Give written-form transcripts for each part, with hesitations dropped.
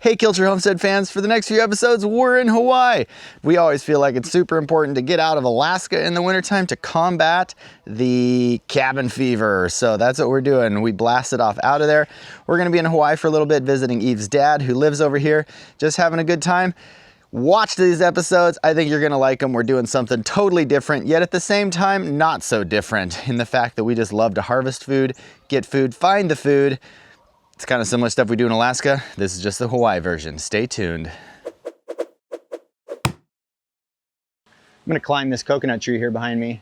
Hey Kilcher Homestead fans, for the next few episodes, we're in Hawaii. We always feel like it's super important to get out of Alaska in the wintertime to combat the cabin fever. So that's what we're doing. We blasted off out of there. We're gonna be in Hawaii for a little bit visiting Eve's dad who lives over here, just having a good time. Watch these episodes. I think you're gonna like them. We're doing something totally different, yet at the same time, not so different in the fact that we just love to harvest food, get food, find the food. It's kind of similar stuff we do in Alaska. This is just the Hawaii version. Stay tuned. I'm gonna climb this coconut tree here behind me,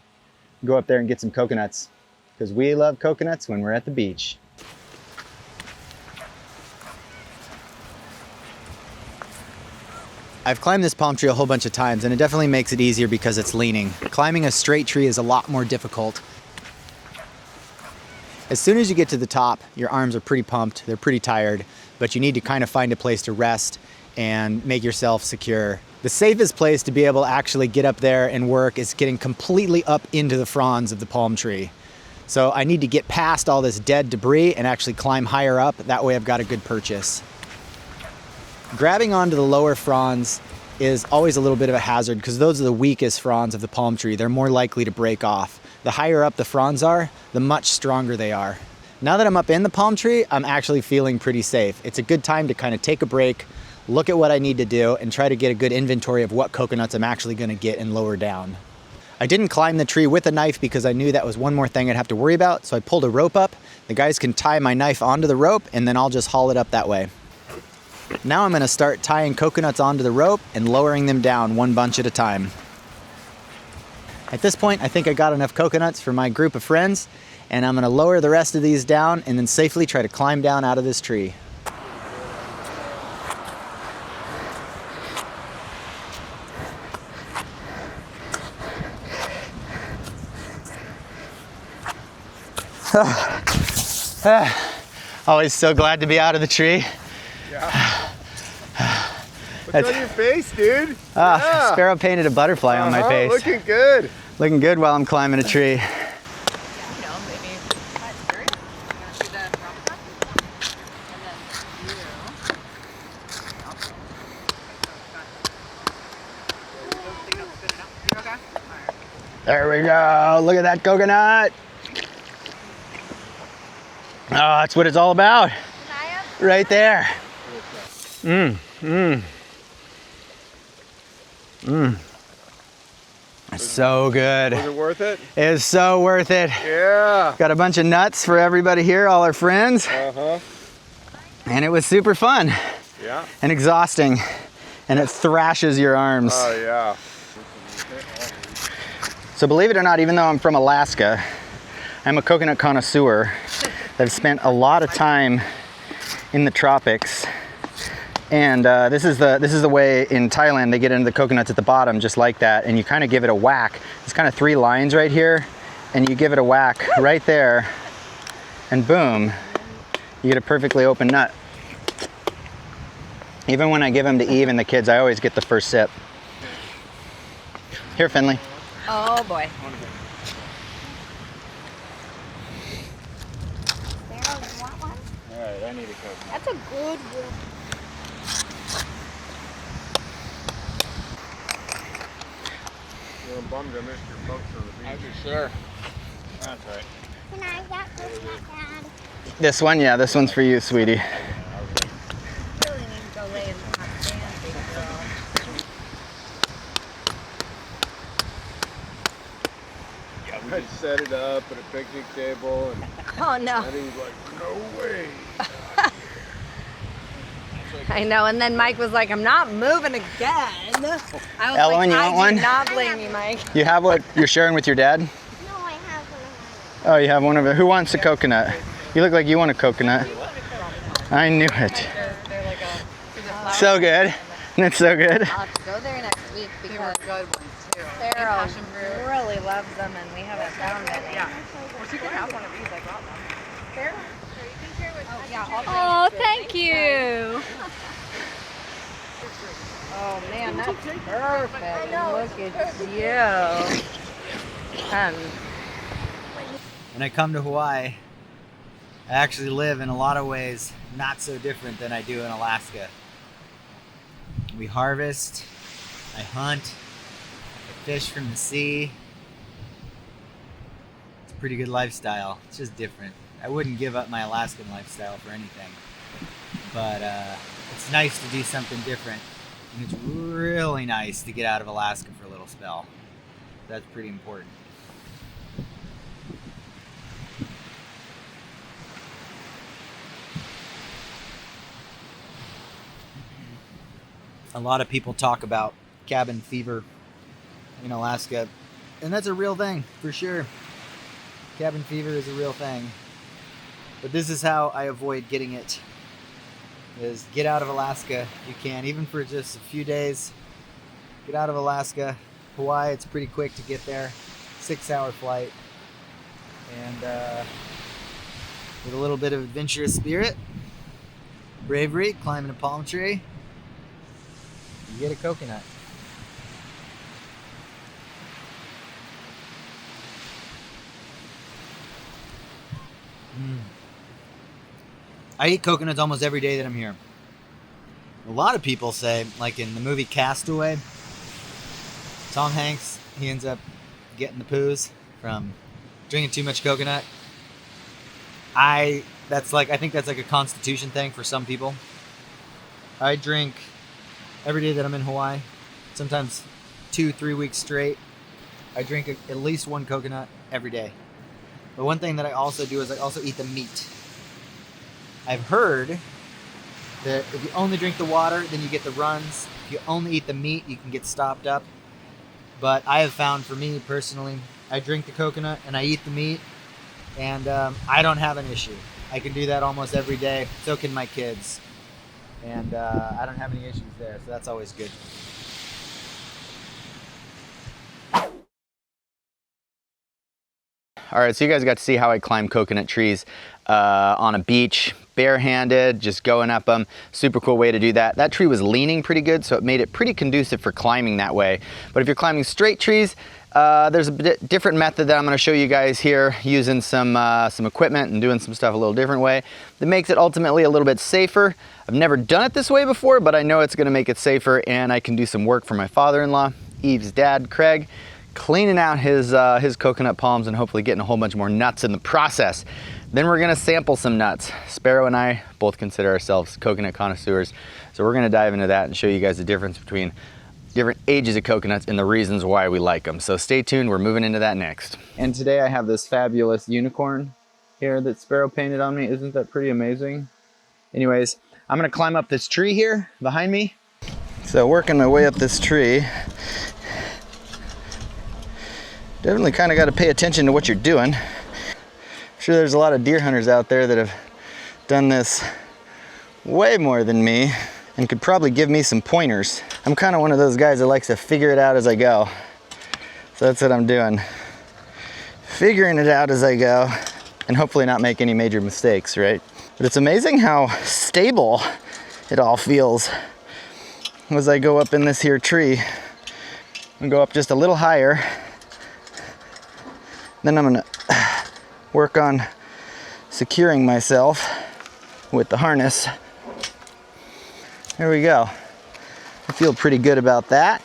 go up there and get some coconuts, because we love coconuts when we're at the beach. I've climbed this palm tree a whole bunch of times, and it definitely makes it easier because it's leaning. Climbing a straight tree is a lot more difficult. As soon as you get to the top, your arms are pretty pumped, they're pretty tired, but you need to kind of find a place to rest and make yourself secure. The safest place to be able to actually get up there and work is getting completely up into the fronds of the palm tree. So I need to get past all this dead debris and actually climb higher up. That way I've got a good purchase. Grabbing onto the lower fronds is always a little bit of a hazard because those are the weakest fronds of the palm tree. They're more likely to break off. The higher up the fronds are, the much stronger they are. Now that I'm up in the palm tree, I'm actually feeling pretty safe. It's a good time to kind of take a break, look at what I need to do, and try to get a good inventory of what coconuts I'm actually gonna get and lower down. I didn't climb the tree with a knife because I knew that was one more thing I'd have to worry about, so I pulled a rope up. The guys can tie my knife onto the rope, and then I'll just haul it up that way. Now I'm gonna start tying coconuts onto the rope and lowering them down one bunch at a time. At this point, I think I got enough coconuts for my group of friends, and I'm gonna lower the rest of these down and then safely try to climb down out of this tree. Always so glad to be out of the tree. Yeah. What's on your face, dude? Sparrow painted a butterfly on my face. Looking good. Looking good while I'm climbing a tree. There we go. Look at that coconut. Oh, that's what it's all about. Right there. It's so good. Was it worth it? It's so worth it. Yeah. Got a bunch of nuts for everybody here, all our friends. And it was super fun. Yeah. And exhausting. And it thrashes your arms. Oh, yeah. So believe it or not, even though I'm from Alaska, I'm a coconut connoisseur that has spent a lot of time in the tropics. And this is the way in Thailand they get into the coconuts at the bottom, just like that, and you kind of give it a whack. There's kind of 3 lines right here, and you give it a whack right there, and boom, you get a perfectly open nut. Even when I give them to Eve and the kids, I always get the first sip. Here, Finley. Oh boy. Sarah, you want one? All right, I need a coconut. That's a good one. I'm bummed I missed your folks on the beach. Are you sure? That's right. Can I have that coconut, Dad? This one, yeah, this one's for you, sweetie. Really need to go lay in the hot sand, big girl. I set it up at a picnic table, and Oh no. he was like, no way. I know, and then Mike was like, I'm not moving again. I was Ellen, like, you want one? I do not blame you, Mike. You have what you're sharing with your dad? No, I have one of Oh, you have one of it. Who wants a coconut? You look like you want a coconut. I knew it. They're like a So good. It's so good. I'll have to go there next week because good ones too. Sarah really loves them and we haven't found any. Yeah. Well, she could have one of these. I brought them. Sarah? Oh, thank you. Oh man, that's perfect. Look at you. When I come to Hawaii, I actually live in a lot of ways not so different than I do in Alaska. We harvest, I hunt, I fish from the sea. It's a pretty good lifestyle. It's just different. I wouldn't give up my Alaskan lifestyle for anything. But it's nice to do something different. And it's really nice to get out of Alaska for a little spell. That's pretty important. A lot of people talk about cabin fever in Alaska, and that's a real thing for sure. Cabin fever is a real thing. But this is how I avoid getting it. Is get out of Alaska if you can, even for just a few days. Get out of Alaska. Hawaii, it's pretty quick to get there. 6-hour flight. And with a little bit of adventurous spirit, bravery, climbing a palm tree, you get a coconut. I eat coconuts almost every day that I'm here. A lot of people say, like in the movie Castaway, Tom Hanks, he ends up getting the poos from drinking too much coconut. I think that's like a constitution thing for some people. I drink every day that I'm in Hawaii, sometimes 2-3 weeks straight. I drink at least one coconut every day. But one thing that I also do is I also eat the meat. I've heard that if you only drink the water, then you get the runs. If you only eat the meat, you can get stopped up. But I have found, for me personally, I drink the coconut and I eat the meat, and I don't have an issue. I can do that almost every day. So can my kids. And I don't have any issues there, so that's always good. All right, so you guys got to see how I climb coconut trees on a beach, barehanded, just going up them. Super cool way to do that. That tree was leaning pretty good, so it made it pretty conducive for climbing that way. But if you're climbing straight trees, there's a bit different method that I'm going to show you guys here, using some equipment and doing some stuff a little different way that makes it ultimately a little bit safer. I've never done it this way before, but I know it's going to make it safer, and I can do some work for my father-in-law, Eve's dad, Craig, cleaning out his coconut palms and hopefully getting a whole bunch more nuts in the process. Then we're gonna sample some nuts. Sparrow and I both consider ourselves coconut connoisseurs, so we're gonna dive into that and show you guys the difference between different ages of coconuts and the reasons why we like them. So stay tuned, we're moving into that next. And today I have this fabulous unicorn here that Sparrow painted on me. Isn't that pretty amazing? Anyways, I'm gonna climb up this tree here behind me. So working my way up this tree, definitely kind of got to pay attention to what you're doing. I'm sure there's a lot of deer hunters out there that have done this way more than me and could probably give me some pointers. I'm kind of one of those guys that likes to figure it out as I go. So that's what I'm doing. Figuring it out as I go and hopefully not make any major mistakes, right? But it's amazing how stable it all feels as I go up in this here tree. I'm gonna go up just a little higher. Then I'm gonna work on securing myself with the harness. There we go. I feel pretty good about that.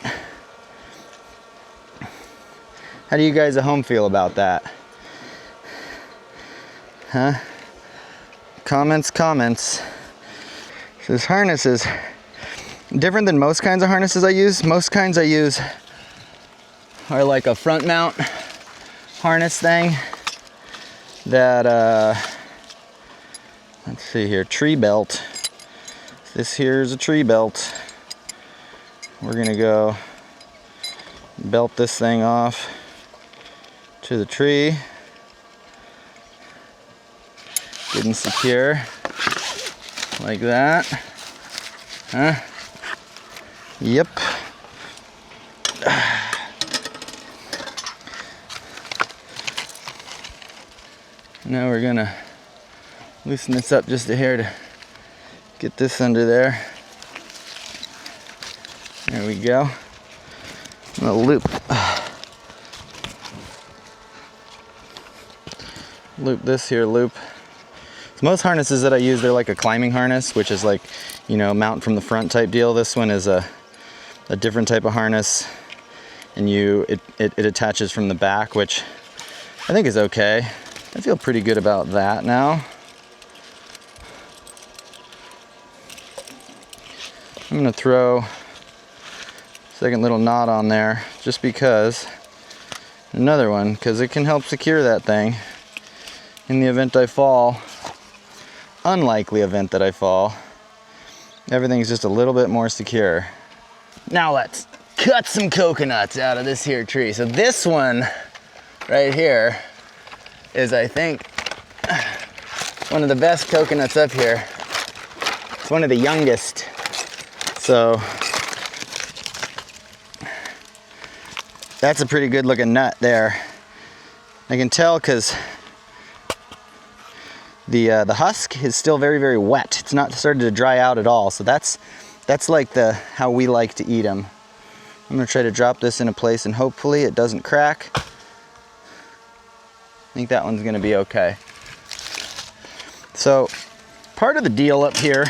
How do you guys at home feel about that? Huh? Comments. So this harness is different than most kinds of harnesses I use. Most kinds I use are like a front mount harness thing that let's see here, tree belt. This here is a tree belt. We're gonna go belt this thing off to the tree, good and secure like that. Huh? Yep. Now we're gonna loosen this up just a hair to get this under there. There we go. I'm gonna loop this here loop. So most harnesses that I use, they're like a climbing harness, which is like, you know, mount from the front type deal. This one is a a different type of harness, and it attaches from the back, which I think is okay. I feel pretty good about that now. I'm gonna throw a second little knot on there just because, another one, because it can help secure that thing in the event I fall. Unlikely event that I fall, everything's just a little bit more secure. Now let's cut some coconuts out of this here tree. So this one right here is, I think, one of the best coconuts up here. It's one of the youngest. So that's a pretty good looking nut there. I can tell because the husk is still very, very wet. It's not started to dry out at all. So that's like how we like to eat them. I'm gonna try to drop this in a place and hopefully it doesn't crack. I think that one's gonna be okay. So part of the deal up here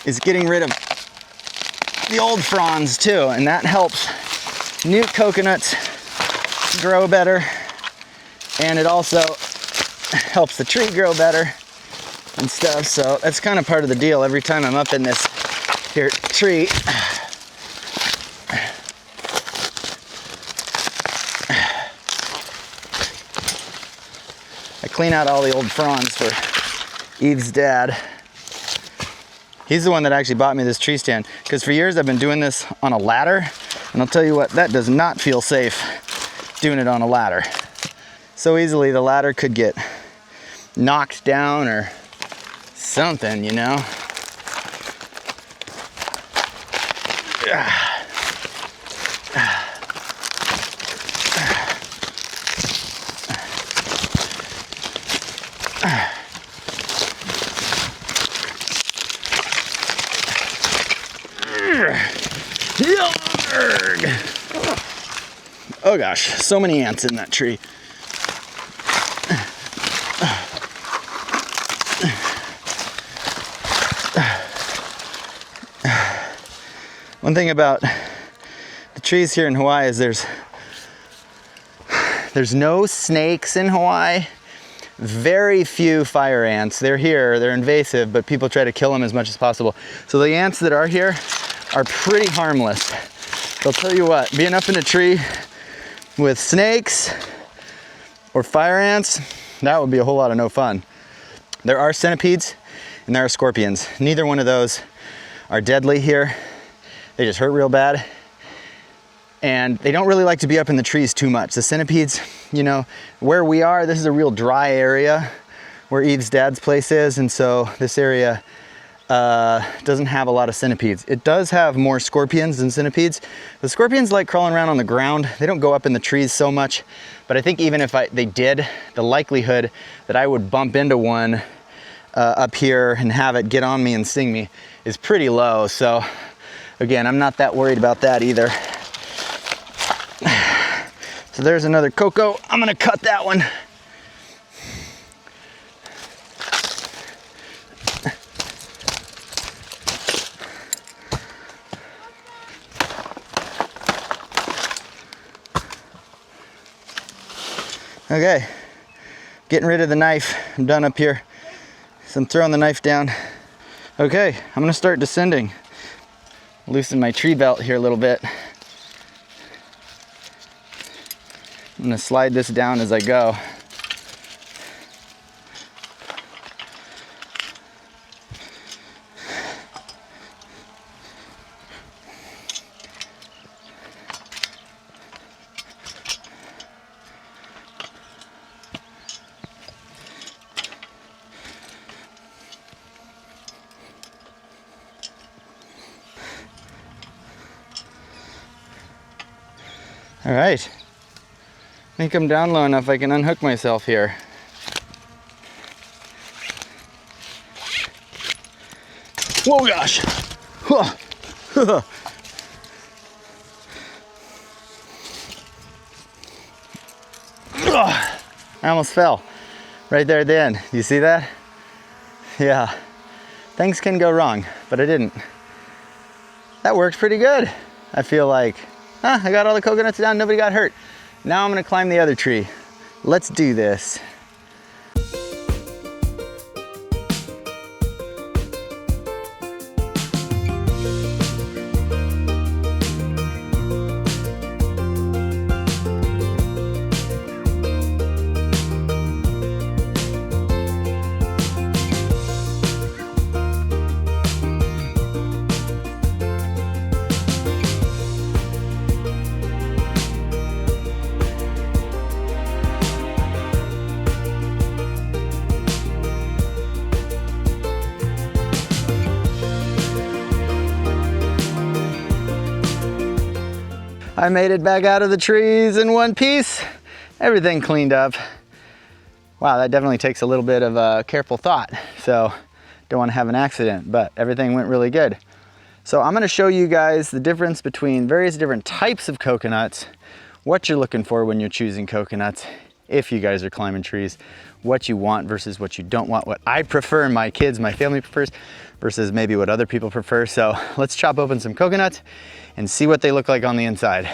is getting rid of the old fronds too, and that helps new coconuts grow better, and it also helps the tree grow better and stuff. So that's kind of part of the deal. Every time I'm up in this here tree, I clean out all the old fronds for Eve's dad. He's the one that actually bought me this tree stand, because for years I've been doing this on a ladder, and I'll tell you what, that does not feel safe doing it on a ladder. So easily the ladder could get knocked down or something, you know. Oh gosh, so many ants in that tree. One thing about the trees here in Hawaii is there's no snakes in Hawaii. Very few fire ants. They're here, they're invasive, but people try to kill them as much as possible. So the ants that are here are pretty harmless. I'll tell you what, being up in a tree with snakes or fire ants, that would be a whole lot of no fun. There are centipedes and there are scorpions. Neither one of those are deadly here. They just hurt real bad. And they don't really like to be up in the trees too much. The centipedes, you know, where we are, this is a real dry area where Eve's dad's place is. And so this area doesn't have a lot of centipedes. It does have more scorpions than centipedes. The scorpions like crawling around on the ground. They don't go up in the trees so much. But I think even if they did, the likelihood that I would bump into one up here and have it get on me and sting me is pretty low. So again, I'm not that worried about that either. So there's another cocoa. I'm gonna cut that one. Okay, getting rid of the knife. I'm done up here. So I'm throwing the knife down. Okay, I'm gonna start descending. Loosen my tree belt here a little bit. I'm gonna slide this down as I go. All right, I think I'm down low enough I can unhook myself here. Whoa, gosh. I almost fell right there at the end. You see that? Yeah, things can go wrong, but I didn't. that worked pretty good. I feel like, I got all the coconuts down, nobody got hurt. Now I'm gonna climb the other tree. Let's do this. I made it back out of the trees in one piece. Everything cleaned up. Wow, that definitely takes a little bit of careful thought. So don't want to have an accident, but everything went really good. So I'm going to show you guys the difference between various different types of coconuts, what you're looking for when you're choosing coconuts, if you guys are climbing trees, what you want versus what you don't want, what I prefer, my kids, my family prefers, versus maybe what other people prefer. So let's chop open some coconuts and see what they look like on the inside.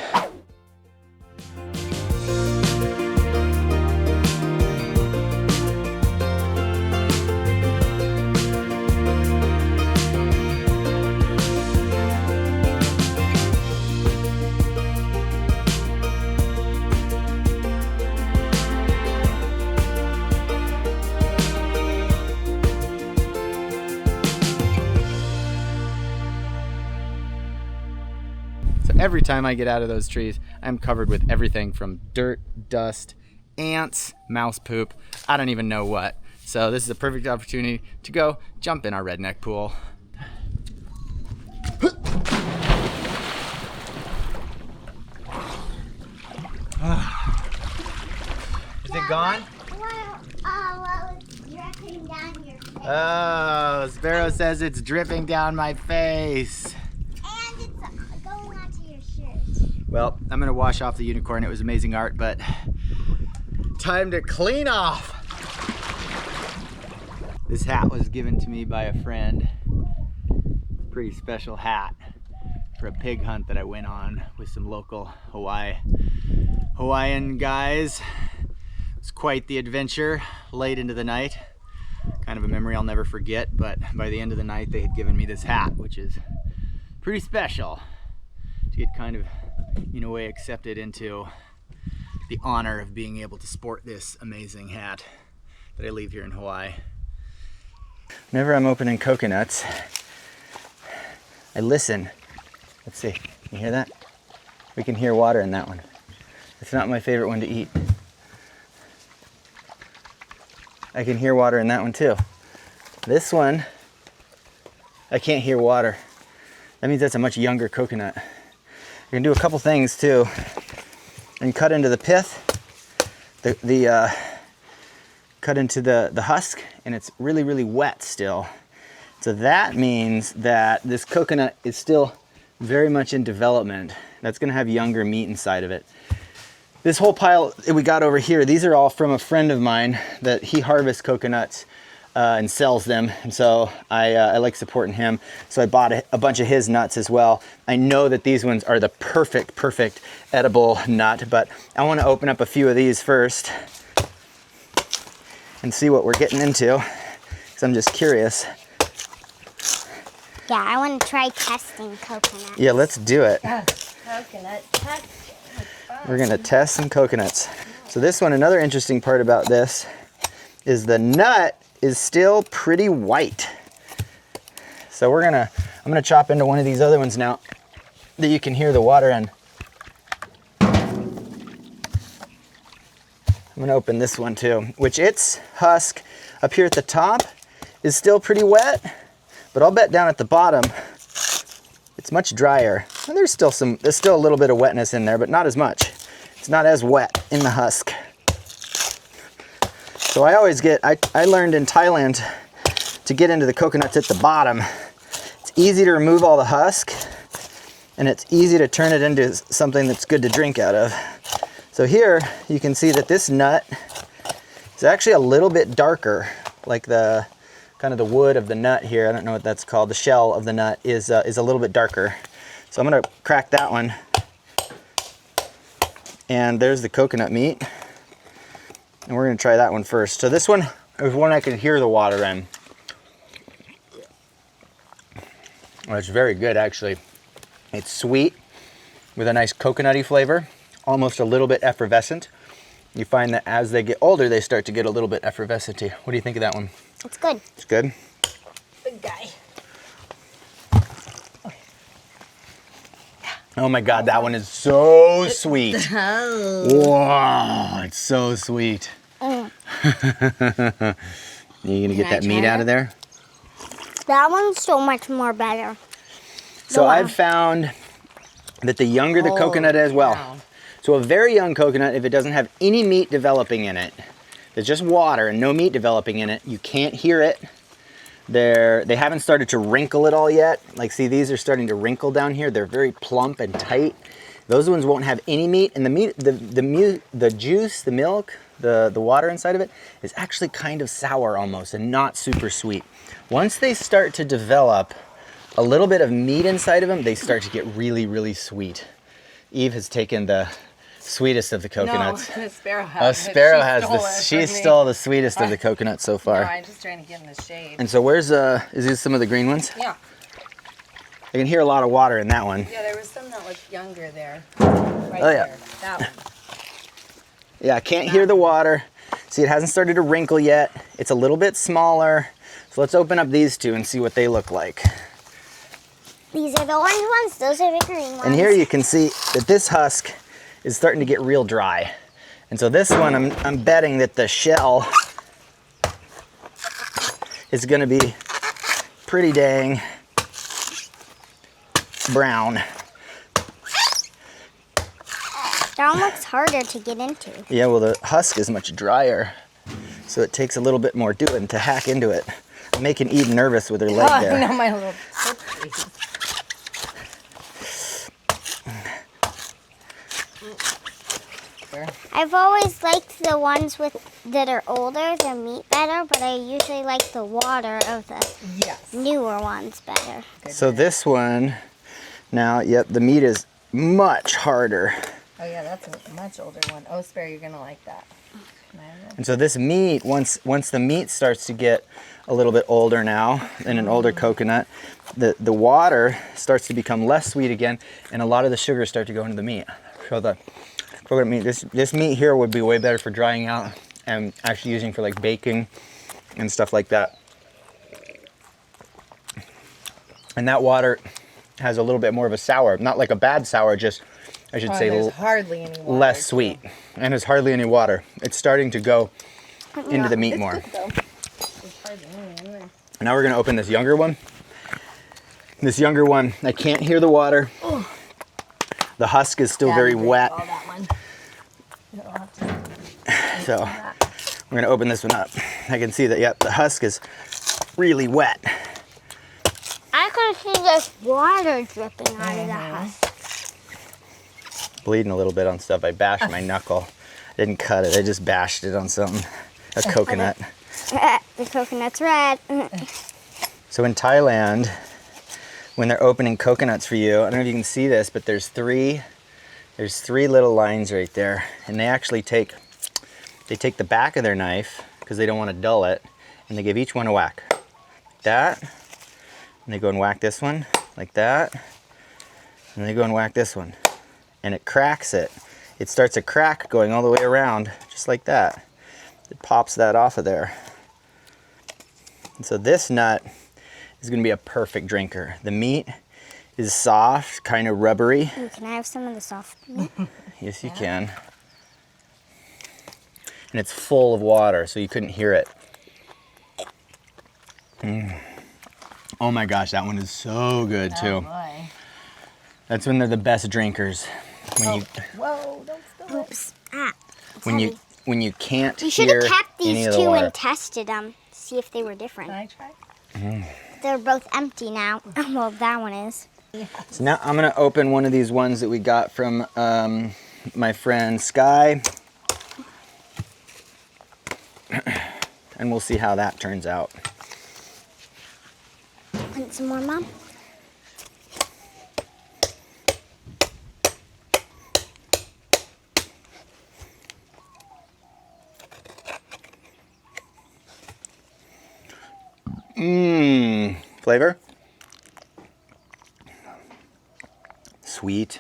Every time I get out of those trees, I'm covered with everything from dirt, dust, ants, mouse poop, I don't even know what. So this is a perfect opportunity to go jump in our redneck pool. Is it gone? Well, it's dripping down your face. Oh, Sparrow says it's dripping down my face. And it's going onto your shirt. Well, I'm gonna wash off the unicorn. It was amazing art, but time to clean off. This hat was given to me by a friend. Pretty special hat for a pig hunt that I went on with some local Hawaiian guys. It was quite the adventure late into the night. Kind of a memory I'll never forget, but by the end of the night they had given me this hat, which is pretty special to get kind of, in a way, accepted into the honor of being able to sport this amazing hat that I leave here in Hawaii. Whenever I'm opening coconuts, I listen. Let's see, you hear that? We can hear water in that one. It's not my favorite one to eat. I can hear water in that one too. This one, I can't hear water. That means that's a much younger coconut. You can do a couple things too. And cut into the pith, cut into the husk, and it's really, really wet still. So that means that this coconut is still very much in development. That's gonna have younger meat inside of it. This whole pile that we got over here, these are all from a friend of mine that he harvests coconuts and sells them. And so I like supporting him. So I bought a bunch of his nuts as well. I know that these ones are the perfect edible nut, but I wanna open up a few of these first and see what we're getting into, because I'm just curious. Yeah, I want to try testing coconut. Yeah, let's do it. Coconut testing. We're gonna test some coconuts. So this one, another interesting part about this is the nut is still pretty white. So I'm gonna chop into one of these other ones now that you can hear the water in. I'm gonna open this one too, which its husk up here at the top is still pretty wet, but I'll bet down at the bottom it's much drier. And there's still a little bit of wetness in there, but not as much. It's not as wet in the husk. So I learned in Thailand to get into the coconuts at the bottom. It's easy to remove all the husk, and it's easy to turn it into something that's good to drink out of. So here you can see that this nut is actually a little bit darker, like the kind of the wood of the nut here. I don't know what that's called. The shell of the nut is a little bit darker. So I'm gonna crack that one. And there's the coconut meat. And we're gonna try that one first. So this one is one I can hear the water in. Well, it's very good, actually. It's sweet with a nice coconutty flavor, almost a little bit effervescent. You find that as they get older, they start to get a little bit effervescenty. What do you think of that one? It's good. It's good? Big guy. Oh my God, that one is so sweet. Wow, it's so sweet. You gonna get that meat out of there? That one's so much more better. So I've found that the younger the coconut is, well, so a very young coconut, if it doesn't have any meat developing in it, there's just water and no meat developing in it, you can't hear it. They haven't started to wrinkle at all yet. Like, see, these are starting to wrinkle down here. They're very plump and tight. Those ones won't have any meat, and the meat, the juice, the milk, the water inside of it is actually kind of sour almost and not super sweet. Once they start to develop a little bit of meat inside of them, they start to get really, really sweet. Eve has taken the sweetest of the coconuts. No, the sparrow has. Sparrow has she stole the sweetest of the coconuts so far. No, I'm just trying to get in the shade. And so where's is these some of the green ones? Yeah. I can hear a lot of water in that one. Yeah, there was some that looked younger there. Right there. That one. Yeah, I can't hear the water. See, it hasn't started to wrinkle yet. It's a little bit smaller. So let's open up these two and see what they look like. These are the orange ones, those are the green ones. And here you can see that this husk is starting to get real dry. And so this one, I'm betting that the shell is gonna be pretty dang brown. That one looks harder to get into. Yeah, well, the husk is much drier. So it takes a little bit more doing to hack into it. I'm making Eve nervous with her leg there. Oh, no, my little foot. I've always liked the ones that are older, the meat better, but I usually like the water of the newer ones better. So this one, now, yep, the meat is much harder. Oh yeah, that's a much older one. Oh, Spare, you're gonna like that. And so this meat, once the meat starts to get a little bit older now, in an older coconut, the water starts to become less sweet again, and a lot of the sugars start to go into the meat. So the coconut meat, this meat here would be way better for drying out and actually using for like baking and stuff like that. And that water has a little bit more of a sour, not like a bad sour, just I should say there's hardly any water, less sweet, and there's hardly any water. It's starting to go into the meat more. Now we're gonna open this younger one. This younger one, I can't hear the water. The husk is still very wet. So we're gonna open this one up. I can see that, yep, the husk is really wet. I can see this water dripping out of the husk. Bleeding a little bit on stuff. I bashed my knuckle. I didn't cut it, I just bashed it on something. A coconut. The coconut's red. So in Thailand, when they're opening coconuts for you, I don't know if you can see this, but there's three little lines right there. And they actually take the back of their knife, because they don't want to dull it, and they give each one a whack. Like that. And they go and whack this one, like that. And they go and whack this one. And it cracks it. It starts a crack going all the way around, just like that. It pops that off of there. And so this nut is gonna be a perfect drinker. The meat is soft, kind of rubbery. Ooh, can I have some of the soft meat? Yes, you can. And it's full of water, so you couldn't hear it. Oh my gosh, that one is so good too. Oh boy. That's when they're the best drinkers. When Whoa, don't spill it. Oops. Ah. when you can't We should hear have kept any these of the two water. and tested them, see if they were different. Can I try? They're both empty now. Well, that one is. So now I'm gonna open one of these ones that we got from my friend Sky. And we'll see how that turns out. Want some more, Mom? Flavor? Sweet.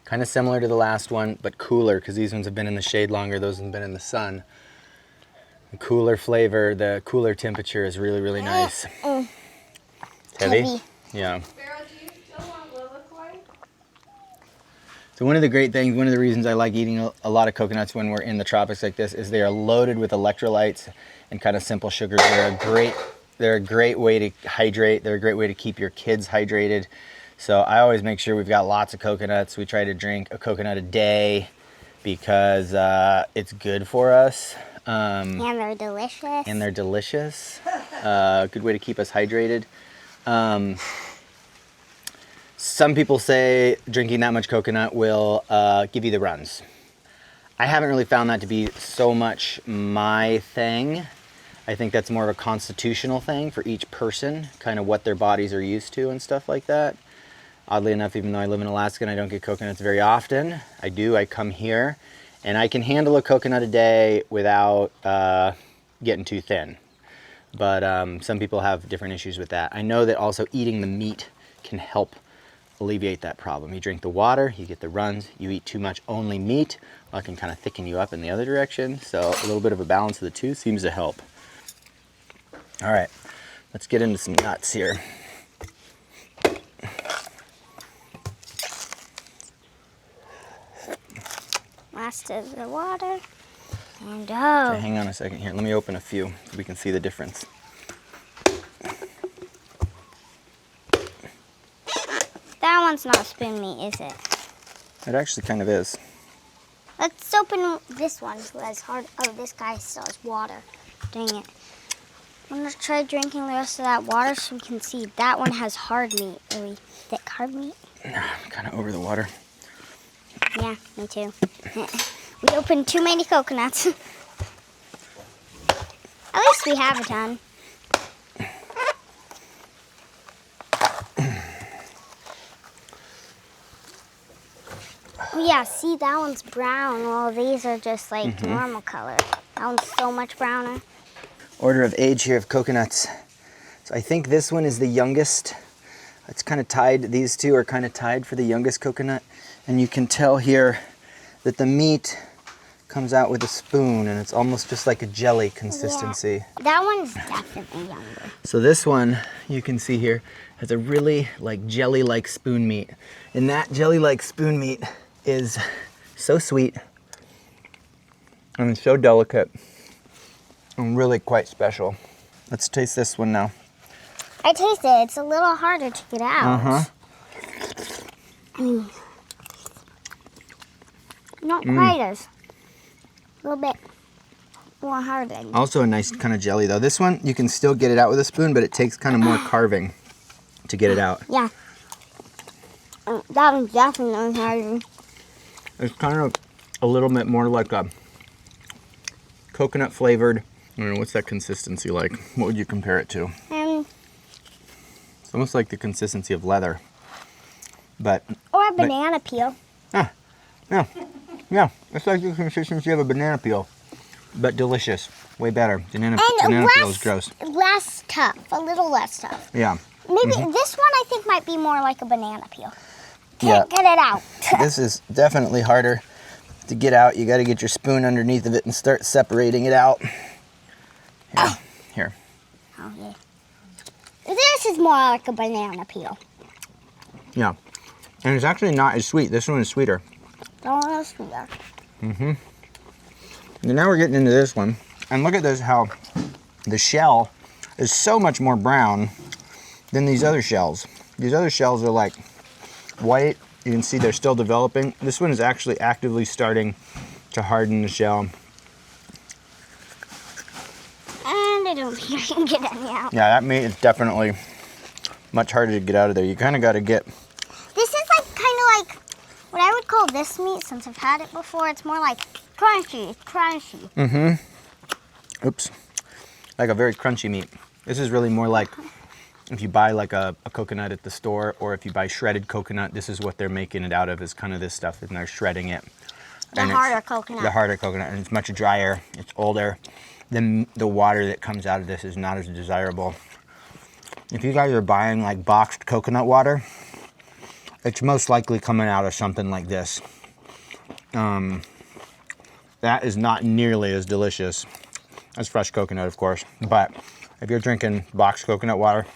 Kind of similar to the last one, but cooler because these ones have been in the shade longer. Those have been in the sun. The cooler flavor, the cooler temperature is really, really nice. It's heavy? Yeah. So one of the great things, one of the reasons I like eating a lot of coconuts when we're in the tropics like this is they are loaded with electrolytes and kind of simple sugars. They're a great way to hydrate. They're a great way to keep your kids hydrated. So I always make sure we've got lots of coconuts. We try to drink a coconut a day because it's good for us. And they're delicious. And they're delicious. Good way to keep us hydrated. Some people say drinking that much coconut will give you the runs. I haven't really found that to be so much my thing. I think that's more of a constitutional thing for each person, kind of what their bodies are used to and stuff like that. Oddly enough, even though I live in Alaska and I don't get coconuts very often, I come here and I can handle a coconut a day without getting too thin. But some people have different issues with that. I know that also eating the meat can help alleviate that problem. You drink the water, you get the runs. You eat too much only meat, well, it can kind of thicken you up in the other direction. So a little bit of a balance of the two seems to help. All right, let's get into some nuts here. Last is the water. And So hang on a second here. Let me open a few so we can see the difference. That one's not spoon meat, is it? It actually kind of is. Let's open this one who has hard. Oh, this guy still has water. Dang it. I'm gonna try drinking the rest of that water so we can see. That one has hard meat. Really thick hard meat. I'm kind of over the water. Yeah, me too. We opened too many coconuts. At least we have a ton. Yeah, see, that one's brown. Well, these are just like normal color. That one's so much browner. Order of age here of coconuts. So I think this one is the youngest. It's kind of tied. These two are kind of tied for the youngest coconut. And you can tell here that the meat comes out with a spoon and it's almost just like a jelly consistency. Yeah. That one's definitely younger. So this one, you can see here, has a really like jelly-like spoon meat. And that jelly-like spoon meat is so sweet and so delicate and really quite special. Let's taste this one now. I taste it. It's a little harder to get out. Not quite as. A little bit more harder. Also a nice kind of jelly though. This one, you can still get it out with a spoon, but it takes kind of more carving to get it out. Yeah. That one's definitely harder. It's kind of a little bit more like a coconut flavored. I don't know, what's that consistency like? What would you compare it to? It's almost like the consistency of leather. Or a banana peel. Yeah, it's like the consistency of a banana peel, but delicious. Way better. Banana peel is gross. Less tough, a little less tough. Yeah. Maybe this one I think might be more like a banana peel. Can't get it out. This is definitely harder to get out. You got to get your spoon underneath of it and start separating it out. Here. Oh, yeah. This is more like a banana peel. Yeah. And it's actually not as sweet. This one is sweeter. Oh, sweeter. And now we're getting into this one. And look at this, how the shell is so much more brown than these other shells. These other shells are like white. You can see they're still developing. This one is actually actively starting to harden the shell. And I don't think I can get any out. Yeah, that meat is definitely much harder to get out of there. You kind of got to get... This is like kind of like what I would call this meat, since I've had it before. It's more like crunchy. Oops. Like a very crunchy meat. This is really more like if you buy like a coconut at the store, or if you buy shredded coconut, this is what they're making it out of, is kind of this stuff, and they're shredding it. The harder coconut. The harder coconut, and it's much drier, it's older. The water that comes out of this is not as desirable. if you guys are buying like boxed coconut water, it's most likely coming out of something like this. That is not nearly as delicious as fresh coconut, of course. But if you're drinking boxed coconut water,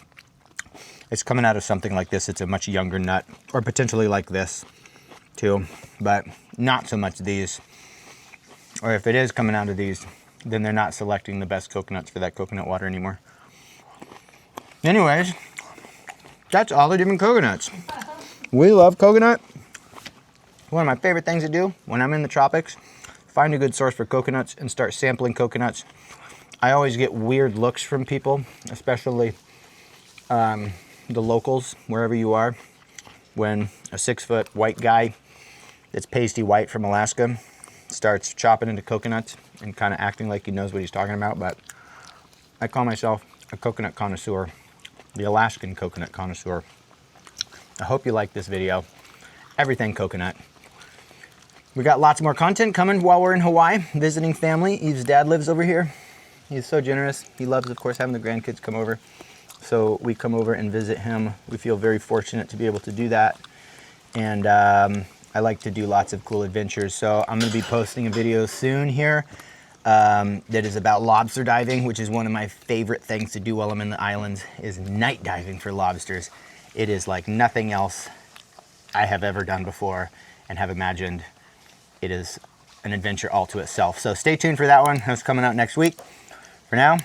it's coming out of something like this. It's a much younger nut, or potentially like this too, but not so much these. Or if it is coming out of these, then they're not selecting the best coconuts for that coconut water anymore. Anyways, that's all the different coconuts. We love coconut. One of my favorite things to do when I'm in the tropics, find a good source for coconuts and start sampling coconuts. I always get weird looks from people, especially the locals, wherever you are, when a 6-foot white guy that's pasty white from Alaska starts chopping into coconuts and kind of acting like he knows what he's talking about. But I call myself a coconut connoisseur, the Alaskan coconut connoisseur. I hope you like this video. Everything coconut. We got lots more content coming while we're in Hawaii, visiting family. Eve's dad lives over here. He's so generous. He loves, of course, having the grandkids come over. So we come over and visit him. We feel very fortunate to be able to do that. And I like to do lots of cool adventures. So I'm gonna be posting a video soon here that is about lobster diving, which is one of my favorite things to do while I'm in the islands, is night diving for lobsters. It is like nothing else I have ever done before and have imagined. It is an adventure all to itself. So stay tuned for that one. That's coming out next week. For now,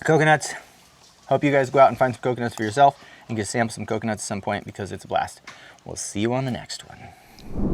coconuts. Hope you guys go out and find some coconuts for yourself and get sample some coconuts at some point because it's a blast. We'll see you on the next one.